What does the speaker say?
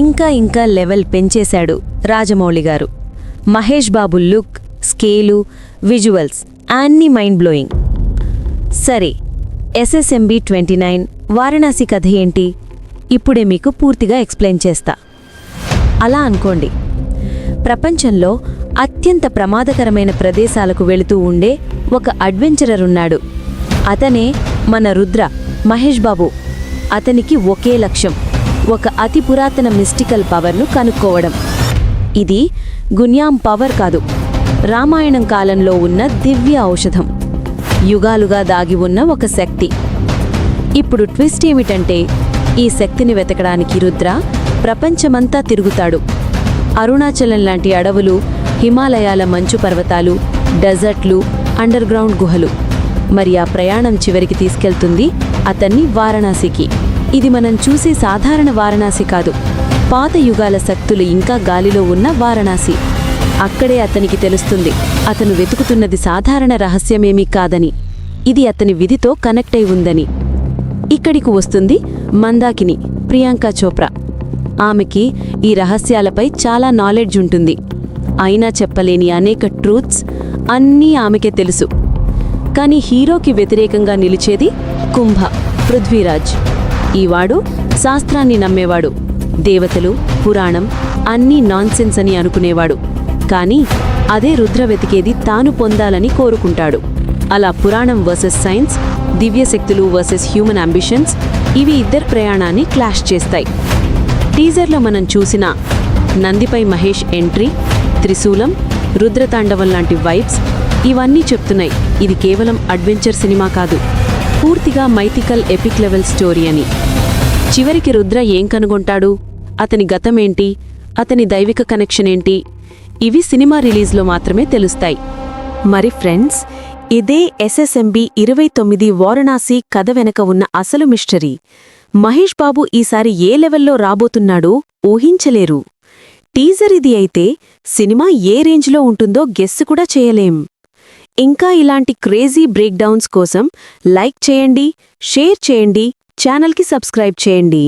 ఇంకా లెవెల్ పెంచేశాడు రాజమౌళి గారు. Mahesh Babu look, scale, visuals అన్నీ మైండ్ బ్లోయింగ్. సరే, SSMB 29 వారణాసి కథ ఏంటి? ఇప్పుడే మీకు పూర్తిగా ఎక్స్ప్లెయిన్ చేస్తా. అలా అనుకోండి, ప్రపంచంలో అత్యంత ప్రమాదకరమైన ప్రదేశాలకు వెళుతూ ఉండే ఒక అడ్వెంచరర్ ఉన్నాడు. అతనే మన రుద్ర, మహేష్ బాబు. అతనికి ఒకే లక్ష్యం, ఒక అతి పురాతన మిస్టికల్ పవర్ను కనుక్కోవడం. ఇది గున్యాం పవర్ కాదు, రామాయణం కాలంలో ఉన్న దివ్య ఔషధం, యుగాలుగా దాగి ఉన్న ఒక శక్తి. ఇప్పుడు ట్విస్ట్ ఏమిటంటే, ఈ శక్తిని వెతకడానికి రుద్ర ప్రపంచమంతా తిరుగుతాడు. అరుణాచలం లాంటి అడవులు, హిమాలయాల మంచు పర్వతాలు, డెజర్ట్లు, అండర్గ్రౌండ్ గుహలు. మరి ఆ ప్రయాణం చివరికి తీసుకెళ్తుంది అతన్ని వారణాసికి. ఇది మనం చూసే సాధారణ వారణాసి కాదు, పాత యుగాల శక్తులు ఇంకా గాలిలో ఉన్న వారణాసి. అక్కడే అతనికి తెలుస్తుంది, అతను వెతుకుతున్నది సాధారణ రహస్యమేమీ కాదని, ఇది అతని విధితో కనెక్ట్ అయి ఉందని. ఇక్కడికి వస్తుంది మందాకిని, ప్రియాంక చోప్రా. ఆమెకి ఈ రహస్యాలపై చాలా నాలెడ్జ్ ఉంటుంది. అయినా చెప్పలేని అనేక ట్రూత్స్ అన్నీ ఆమెకే తెలుసు. కానీ హీరోకి వ్యతిరేకంగా నిలిచేది కుంభ, పృథ్వీరాజ్. ఈవాడు శాస్త్రాన్ని నమ్మేవాడు, దేవతలు, పురాణం అన్నీ నాన్సెన్స్ అని అనుకునేవాడు. కానీ అదే రుద్ర వెతికేది తాను పొందాలని కోరుకుంటాడు. అలా పురాణం వర్సెస్ సైన్స్, దివ్యశక్తులు వర్సెస్ హ్యూమన్ అంబిషన్స్, ఇవి ఇద్దరు ప్రయాణాన్ని క్లాష్ చేస్తాయి. టీజర్లో మనం చూసిన నందిపై మహేష్ ఎంట్రీ, త్రిశూలం, రుద్రతాండవం లాంటి వైబ్స్ ఇవన్నీ చెప్తున్నాయి ఇది కేవలం అడ్వెంచర్ సినిమా కాదు, పూర్తిగా మైథికల్ ఎపిక్ లెవెల్ స్టోరీ అని. చివరికి రుద్ర ఏం కనుగొంటాడు, అతని గతమేంటి, అతని దైవిక కనెక్షన్ ఏంటి, ఇవి సినిమా రిలీజ్లో మాత్రమే తెలుస్తాయి. మరి ఫ్రెండ్స్, ఇదే SSMB 29 వారణాసి కథ వెనక ఉన్న అసలు మిస్టరీ. మహేష్ బాబు ఈసారి ఏ లెవెల్లో రాబోతున్నాడో ఊహించలేరు. టీజర్ ఇది అయితే సినిమా ఏ రేంజ్లో ఉంటుందో గెస్ కూడా చేయలేం. ఇంకా ఇలాంటి క్రేజీ బ్రేక్డౌన్స్ కోసం లైక్ చేయండి, షేర్ చేయండి, ఛానల్కి సబ్స్క్రైబ్ చేయండి.